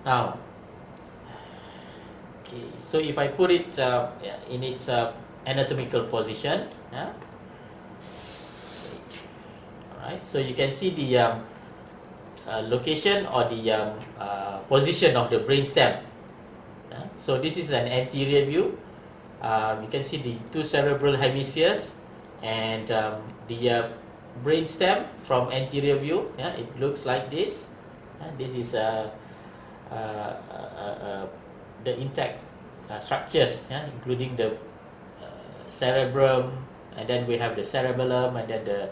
Now, okay, so if I put it in its anatomical position, yeah, alright, so you can see the location or the position of the brainstem. So this is an anterior view. You can see the two cerebral hemispheres and the brainstem from anterior view. Yeah, it looks like this. This is the intact structures, yeah, including the cerebrum, and then we have the cerebellum, and then the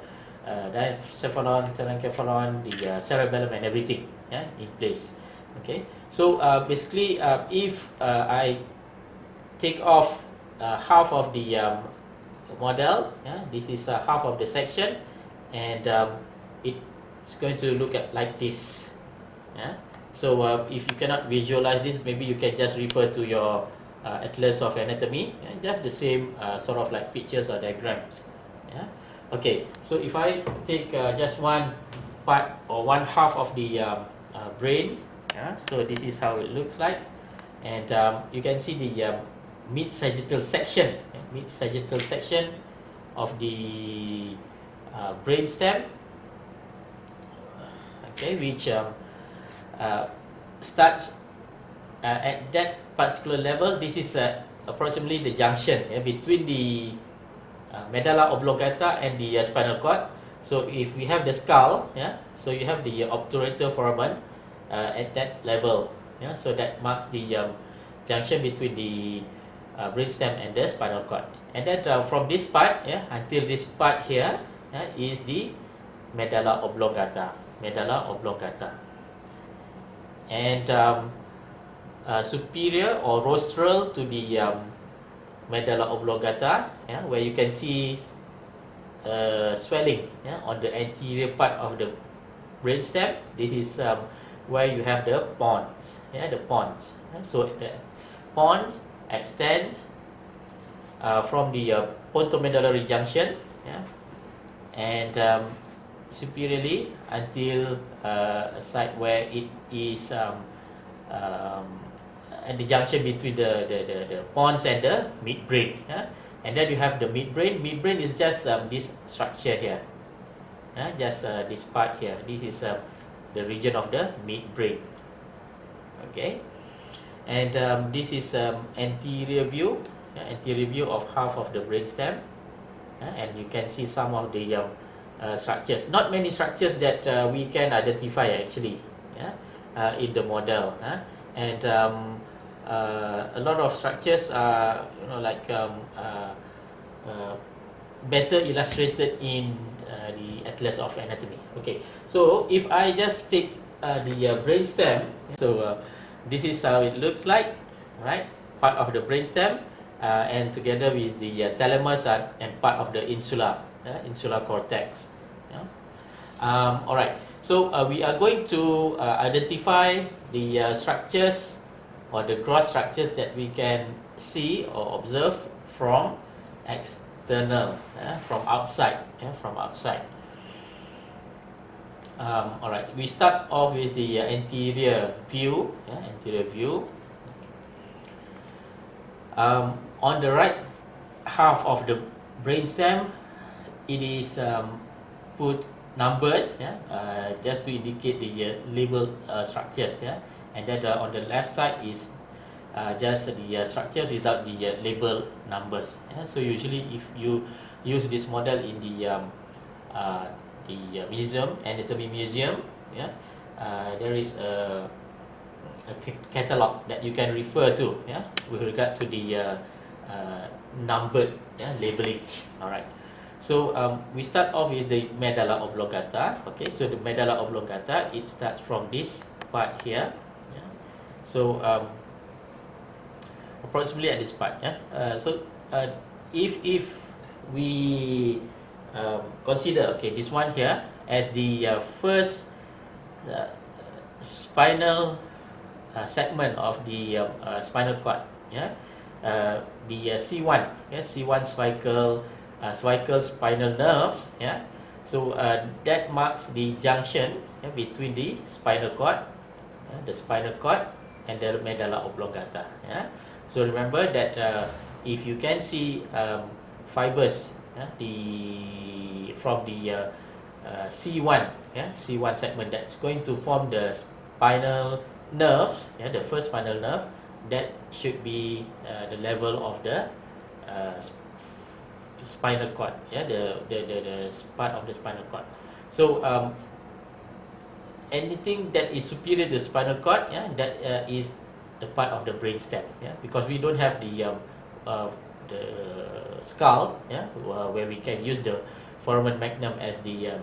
diencephalon, telencephalon, the cerebellum, and everything, yeah, in place. Okay, so basically, if I take off half of the model, yeah, this is half of the section, and it's going to look at like this. Yeah. So if you cannot visualize this, maybe you can just refer to your Atlas of Anatomy, yeah, just the same sort of like pictures or diagrams. Yeah. Okay, so if I take just one part or one half of the brain, yeah, so this is how it looks like, and you can see the mid-sagittal section, yeah, mid-sagittal section of the brainstem, okay, which starts at that particular level. This is approximately the junction, yeah, between the medulla oblongata and the spinal cord. So if we have the skull, yeah, so you have the obturator foramen at that level, yeah, so that marks the junction between the brainstem and the spinal cord. And then from this part, yeah, until this part here, yeah, is the medulla oblongata. Medulla oblongata. And superior or rostral to the medulla oblongata, yeah, where you can see swelling, yeah, on the anterior part of the brainstem. This is where you have the pons, yeah, the pons. Yeah? So the pons extends from the pontomedullary junction, yeah, and superiorly until a site where it is at the junction between the pons and the midbrain, yeah? And then you have the midbrain. Midbrain is just this structure here, yeah? Just this part here. This is the region of the midbrain. Okay, and this is anterior view, yeah? Anterior view of half of the brainstem, yeah? And you can see some of the structures. Not many structures that we can identify actually, yeah, in the model, and a lot of structures are, like better illustrated in the Atlas of Anatomy. Okay, so if I just take the brainstem, so this is how it looks like, right? Part of the brainstem, and together with the thalamus and part of the insula. Insular cortex. Yeah. All right. So we are going to identify the structures or the gross structures that we can see or observe from external, from outside. Yeah, from outside. All right. We start off with the anterior view. Yeah, anterior view. On the right half of the brainstem, it is put numbers, yeah, just to indicate the label structures, yeah, and then on the left side is just the structures without the label numbers. Yeah? So usually, if you use this model in the museum, anatomy museum, yeah, there is a catalog that you can refer to, yeah, with regard to the numbered, yeah, labeling. All right. So we start off with the medulla oblongata. Okay, so the medulla oblongata, it starts from this part here. Yeah. So approximately at this part. Yeah. So if we consider, okay, this one here as the first spinal segment of the spinal cord. Yeah. The C1, yeah, C1 cervical spinal nerves, yeah. So that marks the junction, yeah, between the spinal cord the spinal cord and the medulla oblongata. So remember that if you can see fibers from the C1 C1 segment that's going to form the spinal nerves, the first spinal nerve, that should be the level of the spinal cord, the part of the spinal cord. So anything that is superior to the spinal cord, that is the part of the brainstem, because we don't have the skull, where we can use the foramen magnum as the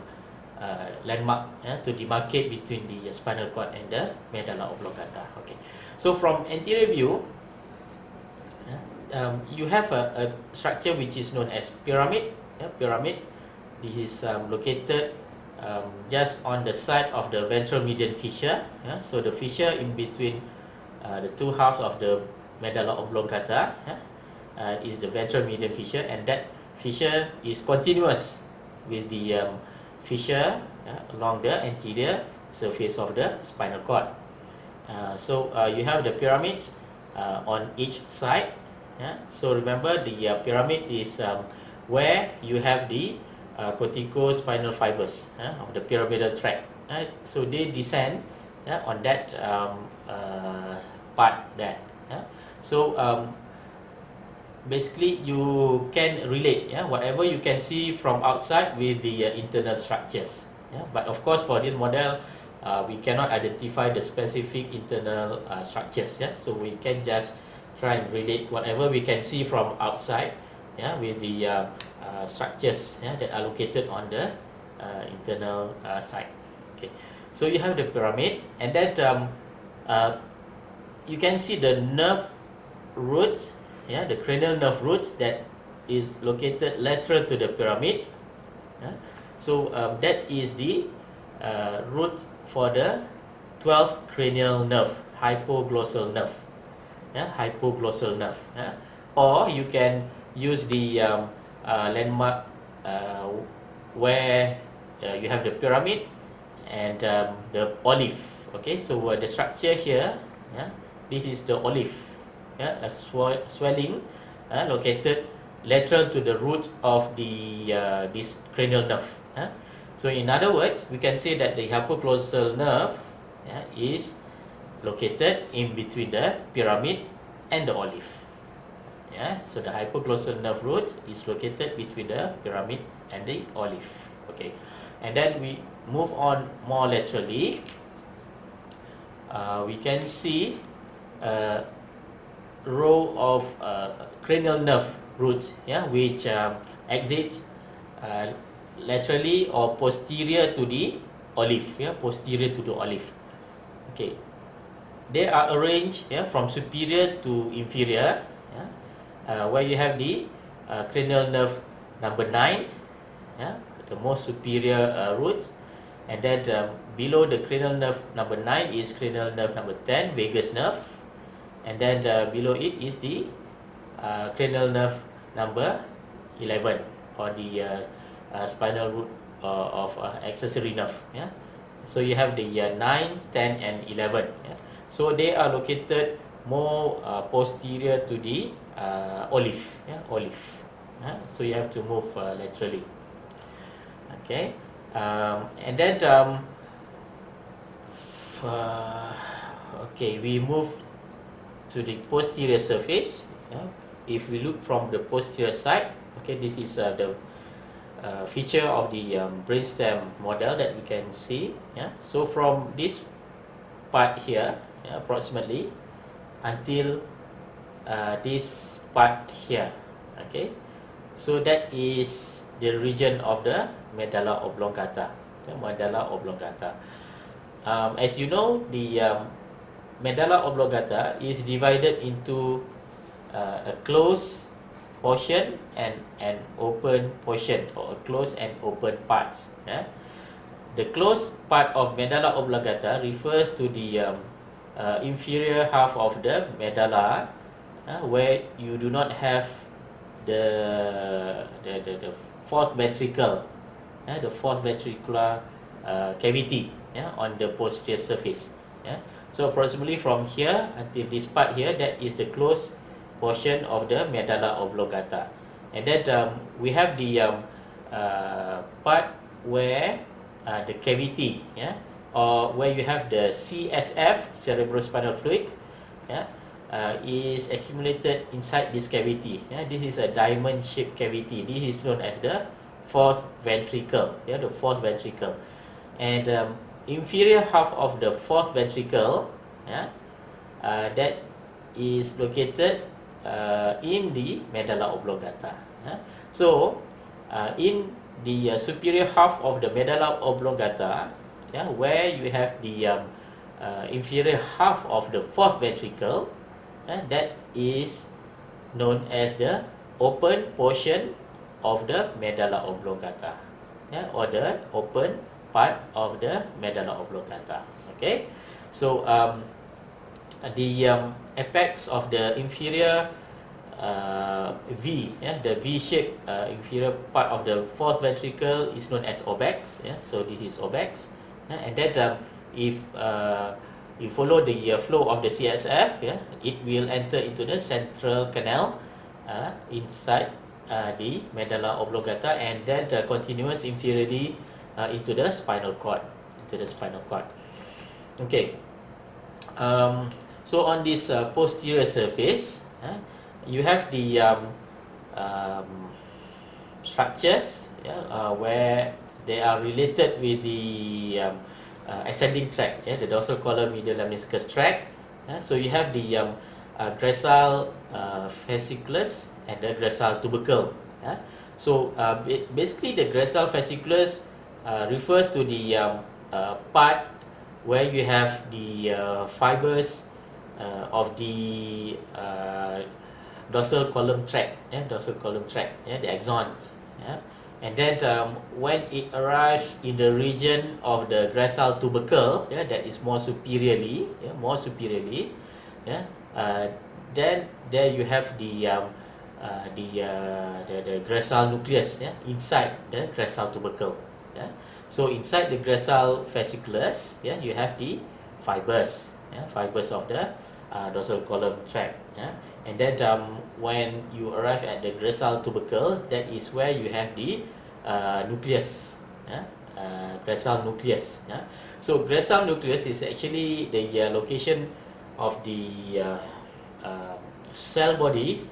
landmark, to demarcate between the spinal cord and the medulla oblongata. Okay, so from anterior view, you have a structure which is known as pyramid. Pyramid. This is located just on the side of the ventral median fissure. So the fissure in between the two halves of the medulla oblongata is the ventral median fissure, and that fissure is continuous with the fissure along the anterior surface of the spinal cord. So you have the pyramids on each side. So remember, the pyramid is where you have the corticospinal fibers of the pyramidal tract. So they descend on that part there. So basically you can relate whatever you can see from outside with the internal structures. But of course, for this model, we cannot identify the specific internal structures. So we can just try and relate whatever we can see from outside with the structures that are located on the internal side. Okay, so you have the pyramid, and then you can see the nerve roots, the cranial nerve roots that is located lateral to the pyramid. So that is the root for the 12th cranial nerve, hypoglossal nerve. Hypoglossal nerve. Or you can use the landmark where you have the pyramid and the olive. Okay, so the structure here, this is the olive, a swelling located lateral to the root of the this cranial nerve. So in other words, we can say that the hypoglossal nerve is located in between the pyramid and the olive. So the hypoglossal nerve root is located between the pyramid and the olive. Okay, and then we move on more laterally. We can see a row of cranial nerve roots, which exit laterally or posterior to the olive. Posterior to the olive. Okay, they are arranged from superior to inferior, where you have the cranial nerve number 9, the most superior root, and then below the cranial nerve number 9 is cranial nerve number 10, vagus nerve, and then below it is the cranial nerve number 11, or the spinal root of accessory nerve. So you have the 9, 10 and 11. So they are located more posterior to the olive. So you have to move laterally. Okay, and then okay, we move to the posterior surface. If we look from the posterior side, okay, this is the feature of the brainstem model that we can see. So from this part here, approximately until this part here. Okay, so that is the region of the medulla oblongata. Medulla oblongata. As you know, the medulla oblongata is divided into a closed portion and an open portion, or a closed and open parts. The closed part of medulla oblongata refers to the inferior half of the medulla, where you do not have the fourth ventricle, the fourth ventricular cavity on the posterior surface. So approximately from here until this part here, that is the closed portion of the medulla oblongata. And then we have the part where the cavity, yeah, or where you have the CSF, cerebrospinal fluid, yeah, is accumulated inside this cavity. Yeah, this is a diamond-shaped cavity. This is known as the fourth ventricle. Yeah, the fourth ventricle, and inferior half of the fourth ventricle, yeah, that is located in the medulla oblongata. Yeah. So, in the superior half of the medulla oblongata, yeah, where you have the inferior half of the fourth ventricle, that is known as the open portion of the medulla oblongata, yeah, or the open part of the medulla oblongata. Okay, so the apex of the inferior V, yeah, the V-shaped inferior part of the fourth ventricle is known as obex. Yeah, so this is obex, and then if you follow the flow of the CSF, yeah, it will enter into the central canal inside the medulla oblongata, and then continues inferiorly into the spinal cord. Okay. So on this posterior surface, you have the structures, yeah, where they are related with the ascending tract, yeah, the dorsal column medial lemniscus tract. So you have the gracile fasciculus and the gracile tubercle. Yeah. So basically, the gracile fasciculus refers to the part where you have the fibers of the dorsal column tract, yeah, the axons, yeah. And then when it arrives in the region of the gracile tubercle, yeah, that is more superiorly, yeah, then there you have the gracile nucleus, yeah, inside the gracile tubercle, yeah. So inside the gracile fasciculus, yeah, you have the fibers, yeah, fibers of the dorsal column tract, yeah. And then when you arrive at the gracile tubercle, that is where you have the nucleus, yeah? Gracile nucleus. Yeah? So gracile nucleus is actually the location of the cell bodies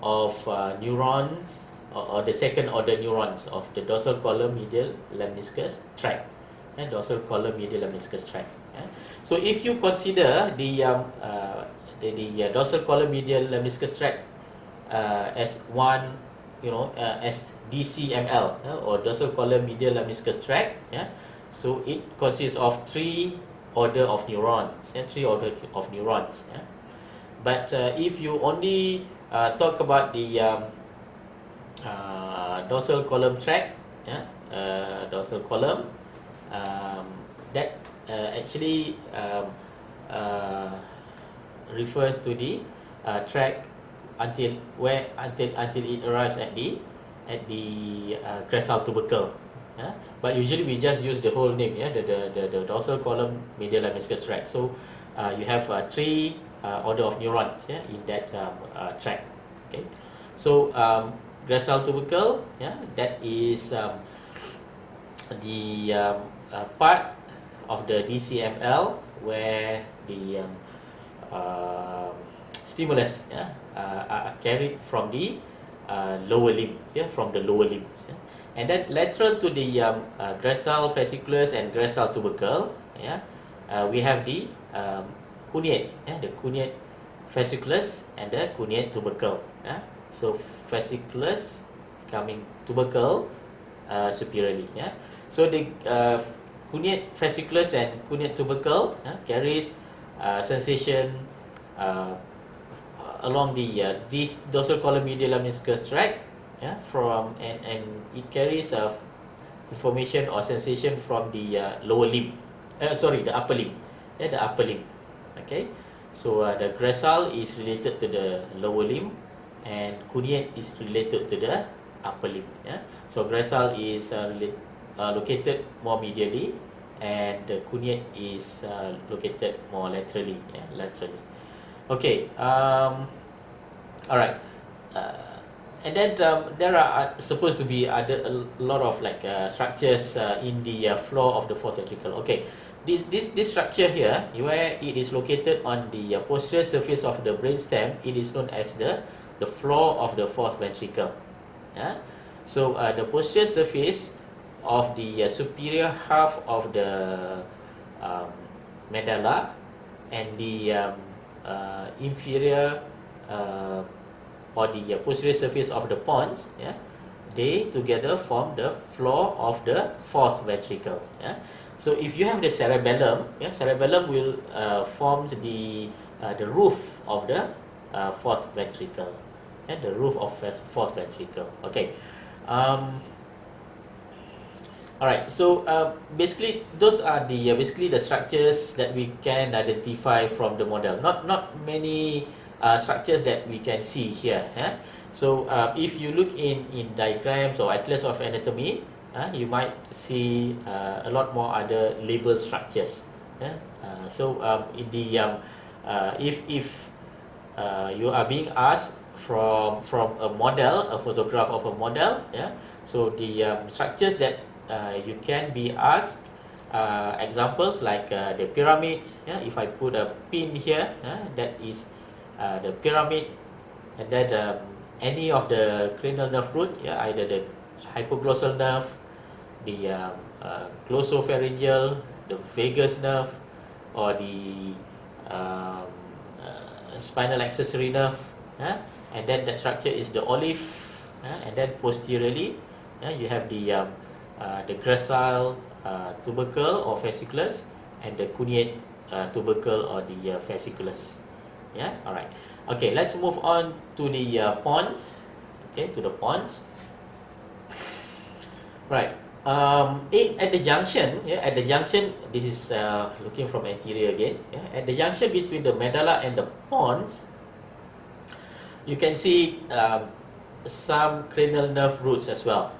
of neurons or the second order neurons of the dorsal column medial lemniscus tract, and dorsal column medial lemniscus tract. Yeah? So if you consider the dorsal column medial lemniscus tract as one, as DCML, or dorsal column medial lemniscus tract, yeah. So it consists of three order of neurons, yeah, yeah. But if you only talk about the dorsal column tract, yeah, dorsal column, that actually refers to the tract until it arrives at the gracile tubercle. Yeah? But usually we just use the whole name, yeah, the dorsal column medial lemniscus tract. So you have three order of neurons, yeah, in that tract. Okay, so gracile tubercle, yeah, that is the part of the DCML where the stimulus, yeah, are carried from the lower limb, yeah, from the lower limbs, yeah. And then lateral to the gracile fasciculus and gracile tubercle, yeah, we have the cuneate, yeah, the cuneate fasciculus and the cuneate tubercle, yeah. So fasciculus coming tubercle superiorly, yeah. So the cuneate fasciculus and cuneate tubercle carries sensation along the this dorsal column medial lemniscus tract, yeah, from and it carries information or sensation from the lower limb, the upper limb, yeah, the upper limb. Okay, so the gracile is related to the lower limb, and cuneate is related to the upper limb. Yeah, so gracile is located more medially, and the cuneate is located more laterally. Laterally. Okay. All right. And then there are supposed to be a lot of like structures in the floor of the fourth ventricle. Okay, this structure here, where it is located on the posterior surface of the brainstem, it is known as the floor of the fourth ventricle. Yeah, so the posterior surface of the superior half of the um, medulla and the inferior or the posterior surface of the pons, they together form the floor of the fourth ventricle. So if you have the cerebellum, cerebellum will form the roof of the fourth ventricle, the roof of fourth ventricle. Okay. All right. So basically, those are the basically the structures that we can identify from the model. Not many structures that we can see here. So if you look in diagrams or atlas of anatomy, you might see a lot more other label structures. So in the if you are being asked from a model, a photograph of a model, so the structures that you can be asked, examples like the pyramids. If I put a pin here, that is the pyramid, and then any of the cranial nerve root, either the hypoglossal nerve, the glossopharyngeal, the vagus nerve, or the spinal accessory nerve, and then that structure is the olive, and then posteriorly, you have the gracile tubercle or fasciculus, and the cuneate tubercle or the fasciculus. All right. Okay, let's move on to the pons. Okay, to the pons. Right. At the junction, this is looking from anterior again. At the junction between the medulla and the pons, you can see some cranial nerve roots as well.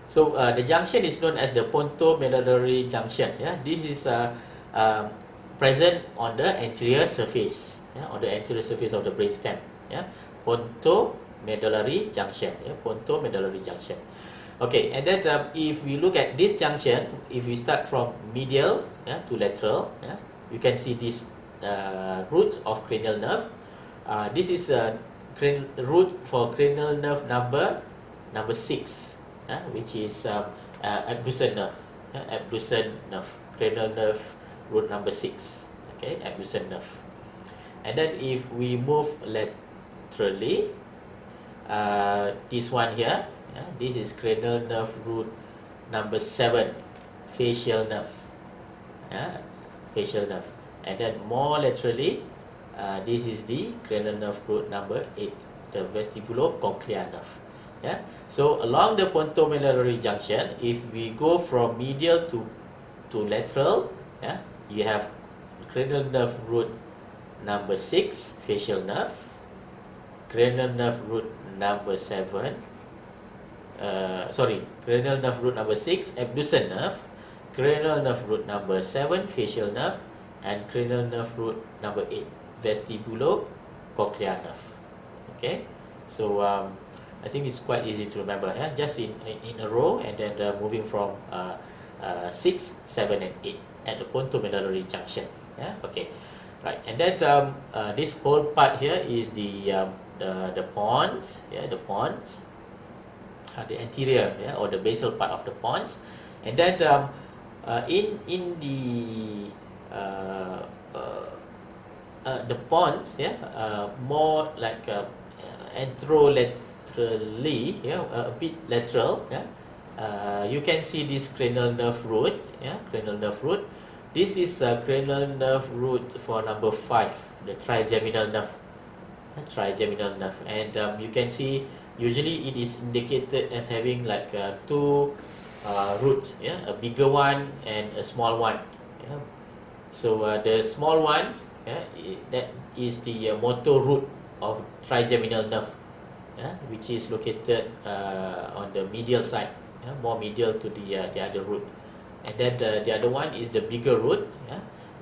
So the junction is known as the pontomedullary junction. This is present on the anterior surface. On the anterior surface of the brainstem. Pontomedullary junction. Pontomedullary junction. Okay, and then if we look at this junction, if we start from medial to lateral, you can see this root of cranial nerve. This is a root for cranial nerve number 6, which is abducen nerve. Abducen nerve, cranial nerve root number 6. Okay, abducen nerve. And then if we move laterally, this one here, this is cranial nerve root number 7, facial nerve. Facial nerve. And then more laterally, this is the cranial nerve root number 8, the vestibulocochlear nerve. So along the pontomedullary junction, if we go from medial to lateral, you have cranial nerve root number 6, facial nerve, cranial nerve root number 7, cranial nerve root number 6, abducen nerve, cranial nerve root number 7, facial nerve, and cranial nerve root number 8, vestibulocochlear nerve. Okay, so I think it's quite easy to remember. Just in a row, and then moving from 6, 7, and 8 at the pontomedullary junction. Okay. Right, and then this whole part here is the pons, the pons, the anterior, or the basal part of the pons, and then in the pons, more like anterolaterally, a bit lateral, you can see this cranial nerve root, cranial nerve root. This is a cranial nerve root for number 5, the trigeminal nerve. Trigeminal nerve, and you can see usually it is indicated as having like 2 roots, a bigger one and a small one. So the small one, that is the motor root of trigeminal nerve, which is located on the medial side, more medial to the other root. and then the other one is the bigger root.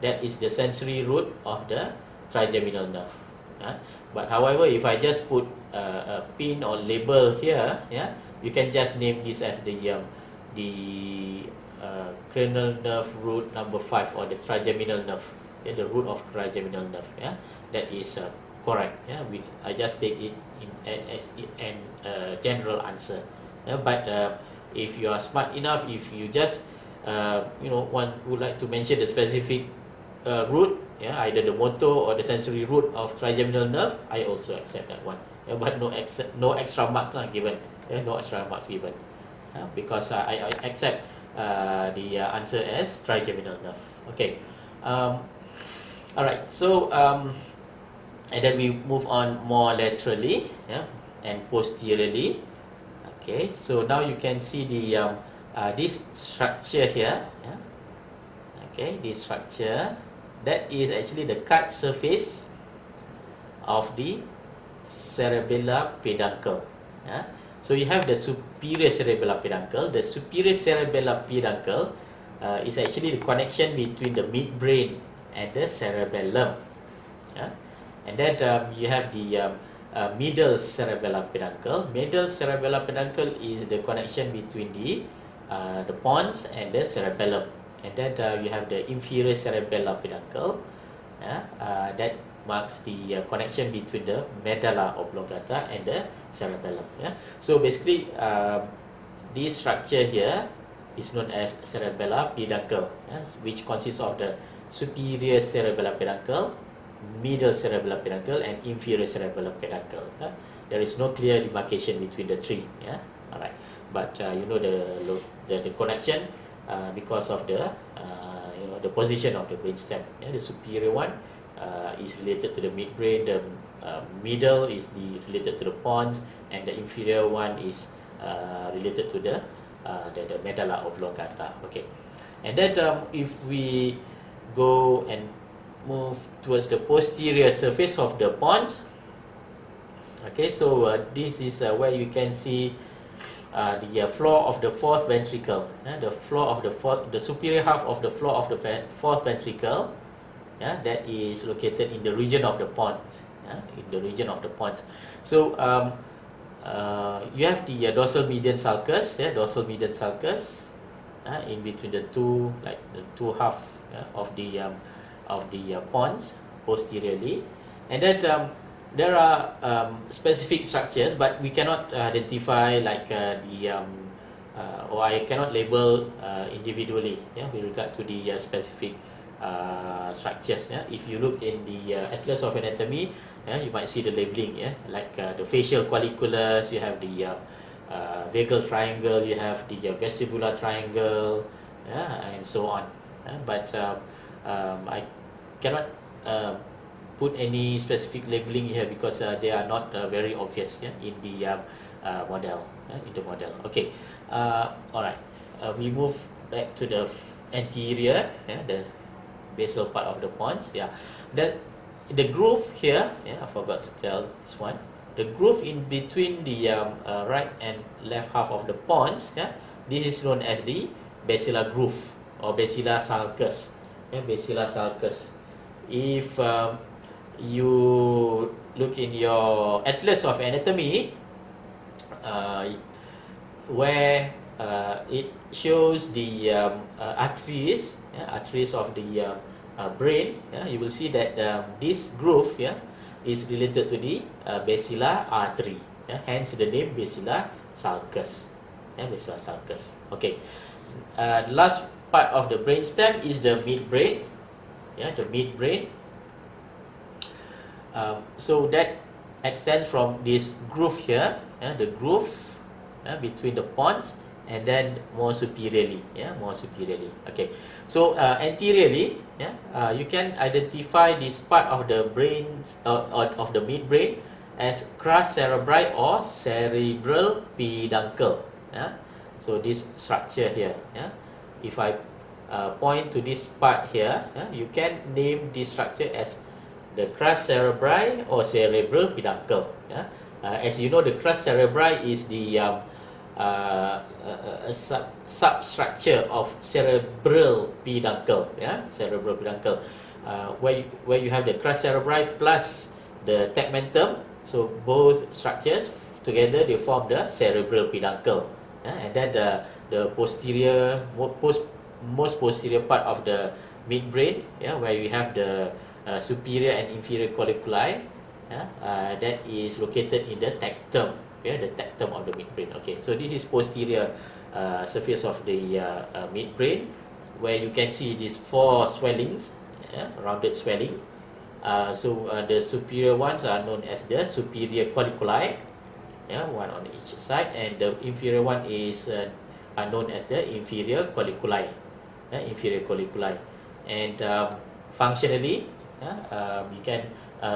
That is the sensory root of the trigeminal nerve. But however, if I just put a pin or label here, you can just name this as the cranial nerve root number 5, or the trigeminal nerve, the root of trigeminal nerve. That is correct. I just take it as an general answer. But if you are smart enough, if you just one would like to mention the specific root, either the motor or the sensory root of trigeminal nerve, I also accept that one. But no extra marks given. No extra marks given, because I accept the answer as trigeminal nerve. Okay. Alright. So and then we move on more laterally, and posteriorly. Okay. So now you can see the this structure here. Okay. This structure, that is actually the cut surface of the cerebellar peduncle. So you have the superior cerebellar peduncle. The superior cerebellar peduncle is actually the connection between the midbrain and the cerebellum. And then you have the middle cerebellar peduncle. Middle cerebellar peduncle is the connection between the pons and the cerebellum. And then you have the inferior cerebellar peduncle. That marks the connection between the medulla oblongata and the cerebellum. So basically, this structure here is known as cerebellar peduncle, which consists of the superior cerebellar peduncle, middle cerebellar peduncle, and inferior cerebellar peduncle. There is no clear demarcation between the three. Alright, but you know the connection because of the the position of the brainstem. The superior one is related to the midbrain, the middle is related to the pons, and the inferior one is related to the medulla oblongata. Okay, and then if we go and move towards the posterior surface of the pons. Okay, so this is where you can see the floor of the fourth ventricle. The floor of the superior half of the floor of the fourth ventricle. That is located in the region of the pons. In the region of the pons. So you have the dorsal median sulcus. Dorsal median sulcus in between the two half of the pons posteriorly, and then there are specific structures, but we cannot identify or I cannot label individually with regard to the specific structures. If you look in the Atlas of Anatomy, you might see the labeling, like the facial colliculus, you have the vagal triangle, you have the vestibular triangle, and so on. But I cannot put any specific labeling here because they are not very obvious in the model. Okay. Alright. We move back to the anterior, the basal part of the pons. The groove here, I forgot to tell this one. The groove in between the right and left half of the pons, this is known as the basilar groove or basilar sulcus. Basilar sulcus. If you look in your Atlas of Anatomy, where it shows the arteries of the brain, you will see that this groove is related to the basilar artery. Hence the name basilar sulcus. Basilar sulcus. Okay. The last part of the brainstem is the midbrain. The midbrain. So that extends from this groove here, the groove between the pons, and then more superiorly, Okay. So anteriorly, you can identify this part of the brain of the midbrain as crus cerebri or cerebral peduncle. So this structure here, if I point to this part here, you can name this structure as the crus cerebri or cerebral peduncle. As you know, the crus cerebri is the substructure of cerebral peduncle, cerebral peduncle, where you have the crus cerebri plus the tegmentum. So both structures together they form the cerebral peduncle, and then the posterior most posterior part of the midbrain, where you have the superior and inferior colliculi, that is located in the tectum, the tectum of the midbrain. Okay, so this is posterior surface of the midbrain, where you can see these 4 swellings, rounded swelling. So the superior ones are known as the superior colliculi, one on each side, and the inferior one is are known as the inferior colliculi, inferior colliculi. And functionally, you can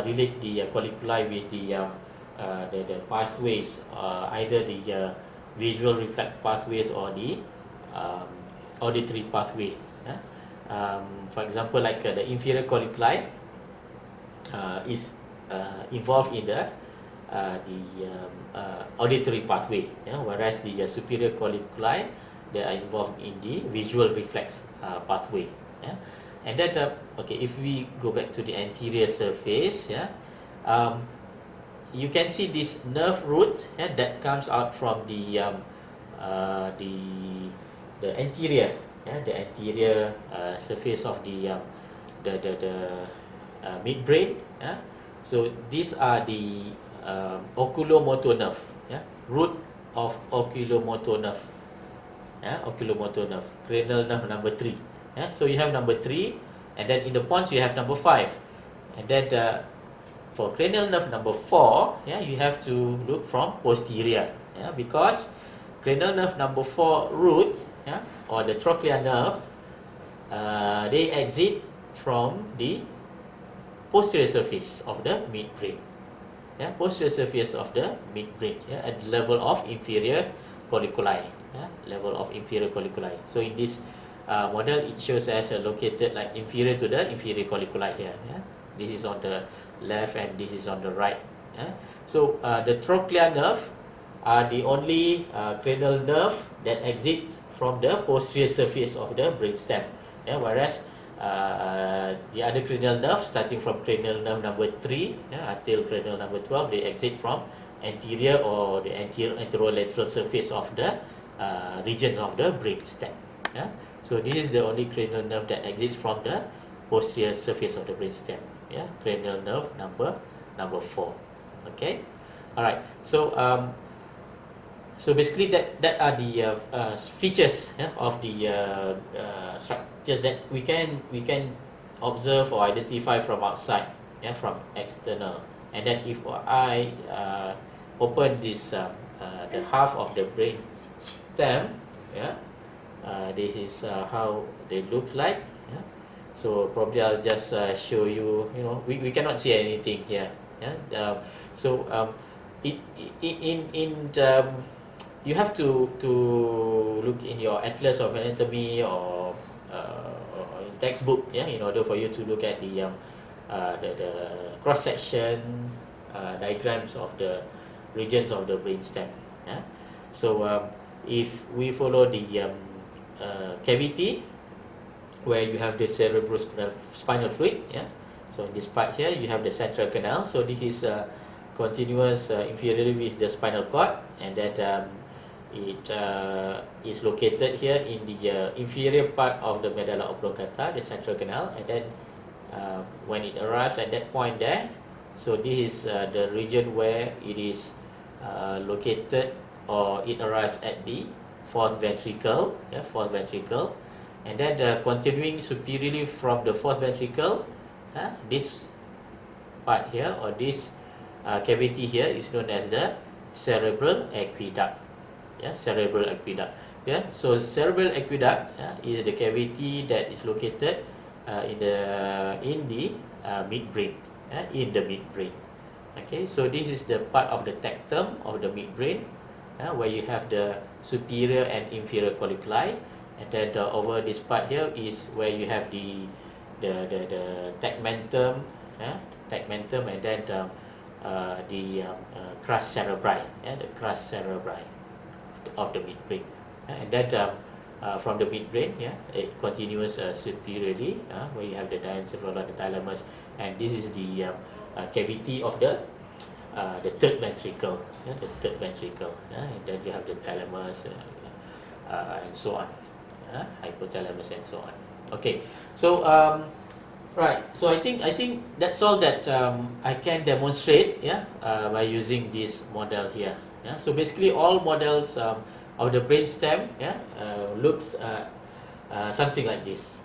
relate the colliculi with the pathways, either the visual reflex pathways or the auditory pathway. For example, like the inferior colliculi is involved in the auditory pathway, whereas the superior colliculi, they are involved in the visual reflex pathway. And that okay, if we go back to the anterior surface, you can see this nerve root that comes out from the anterior, the anterior surface of the midbrain. So these are the oculomotor nerve, root of oculomotor nerve, oculomotor nerve, cranial nerve number 3. So you have number 3, and then in the pons you have number 5, and then for cranial nerve number 4, you have to look from posterior, because cranial nerve number 4 root, or the trochlear nerve, they exit from the posterior surface of the midbrain, posterior surface of the midbrain, at the level of inferior colliculi, level of inferior colliculi. So in this model, it shows as located like inferior to the inferior colliculi here. This is on the left and this is on the right. So the trochlear nerve are the only cranial nerve that exits from the posterior surface of the brainstem, whereas the other cranial nerve, starting from cranial nerve number 3 until cranial number 12, they exit from anterior or the anterolateral surface of the regions of the brainstem. So this is the only cranial nerve that exits from the posterior surface of the brainstem. Cranial nerve number 4. Okay, all right. So so basically that are the features of the structures that we can observe or identify from outside, from external. And then if I open this the half of the brain stem, this is how they look like. So probably I'll just show you. We cannot see anything here. So you have to look in your atlas of anatomy or in textbook, in order for you to look at the cross section diagrams of the regions of the brainstem. So if we follow the cavity where you have the cerebrospinal fluid, so in this part here you have the central canal. So this is continuous inferiorly with the spinal cord, and that it is located here in the inferior part of the medulla oblongata, the central canal. And then when it arrives at that point there, so this is the region where it is located, or it arrives at the fourth ventricle, fourth ventricle. And then continuing superiorly from the fourth ventricle, this part here, or this cavity here, is known as the cerebral aqueduct. Cerebral aqueduct. So cerebral aqueduct is the cavity that is located in the midbrain, in the midbrain. Okay, so this is the part of the tectum of the midbrain, where you have the superior and inferior colliculi. And then over this part here is where you have the tegmentum, tegmentum, and then the crus cerebri, the crus cerebri. of the midbrain. And that from the midbrain, it continues superiorly, where you have the diencephalon, the thalamus, and this is the cavity of the third ventricle, the third ventricle, and then you have the thalamus, and so on, hypothalamus and so on. Okay, so right, so I think that's all that I can demonstrate, by using this model here. So basically all models of the brainstem looks something like this.